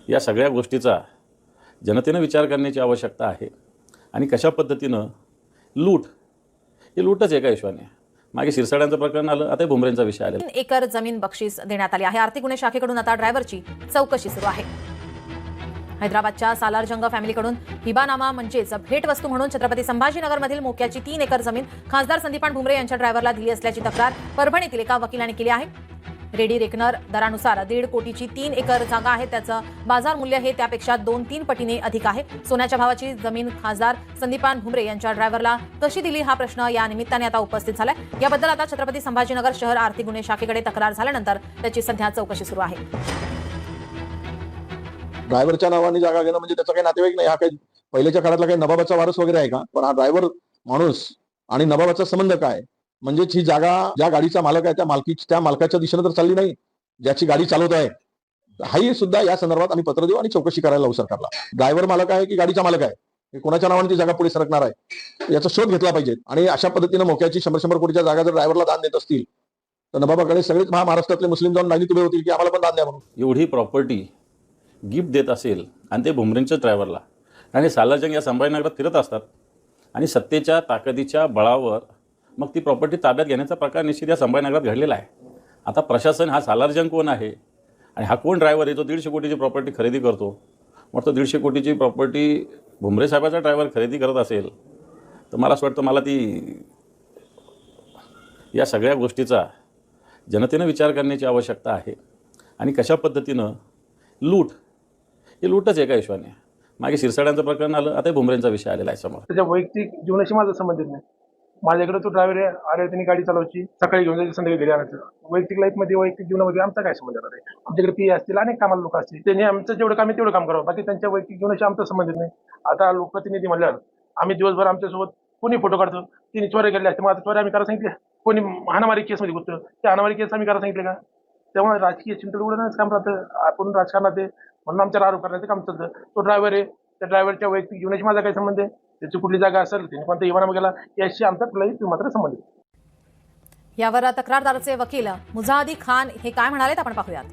या सगळ्या गोष्टीचा जनतेनं विचार करण्याची आवश्यकता आहे. आणि कशा पद्धतीनं ही लूटच एका हिशोबाने. मागे शिरसाड्यांचं प्रकरण आलं, आता भुमरेंचा विषय आला. 3 एकर जमीन बक्षीस देण्यात आली आहे. आर्थिक गुन्हे शाखेकडून आता ड्रायव्हरची चौकशी सुरू आहे. हैदराबादच्या सालारजंग फॅमिलीकडून हिबानामा म्हणजेच भेटवस्तू म्हणून छत्रपती संभाजीनगरमधील मोक्याची 3 एकर जमीन खासदार संदीपान भुमरे यांच्या ड्रायव्हरला दिली असल्याची तक्रार परभणीतील एका वकिलाने केली आहे. रेडी रेकनर दरानुसार 1.5 कोटीची 3 एकर जागा आहे. त्याचं बाजार मूल्य हे त्यापेक्षा 2-3 पटीने अधिक आहे. सोन्याच्या भावाची जमीन खासदार संदीपान भुमरे यांच्या ड्रायव्हरला कशी दिली हा प्रश्न या निमित्ताने आता उपस्थित झालाय. याबद्दल आता छत्रपती संभाजीनगर शहर आर्थिक गुन्हे शाखेकडे तक्रार झाल्यानंतर त्याची सध्या चौकशी सुरू आहे. ड्रायव्हरच्या नावाने जागा घेणं म्हणजे त्याचा काही नातेवाईक नाही. हा काही पहिल्याच्या काळातला काही नबाबाचा वारस वगैरे आहे का? पण हा ड्रायव्हर माणूस आणि नबाबाचा संबंध काय? म्हणजे ही जागा ज्या गाडीचा मालक आहे त्या मालकाच्या दिशेने तर चालली नाही, ज्याची गाडी चालवत आहे. हाही सुद्धा या संदर्भात आम्ही पत्र देऊ आणि चौकशी करायला लावू सरकारला. ड्रायव्हर मालक आहे की गाडीचा मालक आहे, हे कोणाच्या नावाने ती जागा पुढे सरकणार आहे याचा शोध घेतला पाहिजे. आणि अशा पद्धतीने मोक्याची 100 कोटीच्या जागा जर ड्रायव्हरला दान देत असतील तर नबाबाकडे सगळेच महाराष्ट्रातले मुस्लिम जाऊन लाईनीत उभे होतील की आम्हाला पण दान द्या म्हणून. एवढी प्रॉपर्टी गिफ्ट देत असेल आणि ते भुमरेंच्या ड्रायव्हरला, आणि सालारजंग या संभाजीनगरात फिरत असतात आणि सत्तेच्या ताकदीच्या बळावर मग ती प्रॉपर्टी ताब्यात घेण्याचा प्रकार निश्चित या संभाजीनगरात घडलेला आहे. आता प्रशासन हा सालारजंग कोण आहे आणि हा कोण ड्रायव्हर आहे? तो 150 कोटीची प्रॉपर्टी खरेदी करतो. मग तो 150 कोटीची प्रॉपर्टी भुमरे साहेबाचा ड्रायव्हर खरेदी करत असेल तर मला असं वाटतं, मला ती या सगळ्या गोष्टीचा जनतेनं विचार करण्याची आवश्यकता आहे. आणि कशा पद्धतीनं ही लूटच एका हिशोबाने. मागे शिरसाड्यांचं प्रकरण आलं, आता भुमरेंचा विषय आलेला आहे समोर. त्याच्या वैयक्तिक जीवनाशी माझा संबंधित नाही. माझ्याकडे तो ड्रायव्हर आहे, आले त्यांनी गाडी चालवायची, सकाळी घेऊन जायची, संध्याकाळी घरी आणायचं. वैयक्तिक लाईफमध्ये वैयक्तिक जीवनामध्ये आमचा काय संबंध आहे? आमच्याकडे पी असतील, अनेक कामाला लोक असतील, त्यांनी आमचं जेवढं काम आहे तेवढं काम करावं, बाकी त्यांच्या वैयक्तिक जीवनाशी आमचा संबंधित नाही. आता लोकप्रतिनिधी म्हणल्यावर आम्ही दिवसभर आमच्यासोबत कोणी फोटो काढतो, तिने चोऱ्या केल्या असते, मग आता चोऱ्या आम्ही करा सांगितल्या? कोणी हाणामारी केसमध्ये गुंततो, त्या हाणामारी केस आम्ही करा सांगितले का? त्यामुळे राजकीय चिंतन उडवण्याचं काम राहतं. आपण राजकारणात आहे म्हणून आमच्यावर आरोप करण्याचं काम चालतं. तो ड्रायव्हर आहे, त्या ड्रायव्हरच्या वैयक्तिक जीवनाशी माझा काय संबंध आहे? त्याची कुठली जागा असेल, त्याने कोणता इवानामा गेला याशी आमचा कुठलाही मात्र संबंध आहे. यावर तक्रारदाराचे वकील मुजाहिदी खान हे काय म्हणालेत आपण पाहूयात.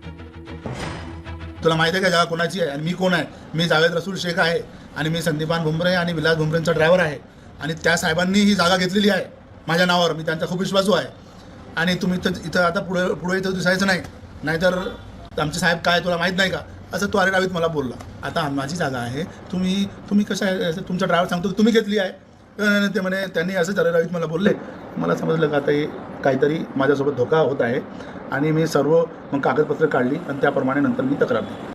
तुला माहिती आहे का जागा कोणाची आहे आणि मी कोण आहे? मी जावेद रसूल शेख आहे आणि मी संदीपान भुमरे आणि विलास भुमरेंचा ड्रायव्हर आहे. आणि त्या साहेबांनी ही जागा घेतलेली आहे माझ्या नावावर. मी त्यांचा खूप विश्वासू आहे. आणि तुम्ही इथं आता पुढे इथं दिसायचं नाही, नाहीतर आमचे साहेब काय तुला माहीत नाही का असं तो अरेरावीत मला बोलला. आता माझी जागा आहे, तुम्ही कसं आहे? तुमचा ड्रायव्हर सांगतो तुम्ही घेतली आहे ते म्हणे. त्यांनी असंच अरेरावीत मला बोलले. मला समजलं का आता हे काहीतरी माझ्यासोबत धोका होत आहे आणि मी सर्व मग कागदपत्र काढली आणि त्याप्रमाणे नंतर मी तक्रार दिली.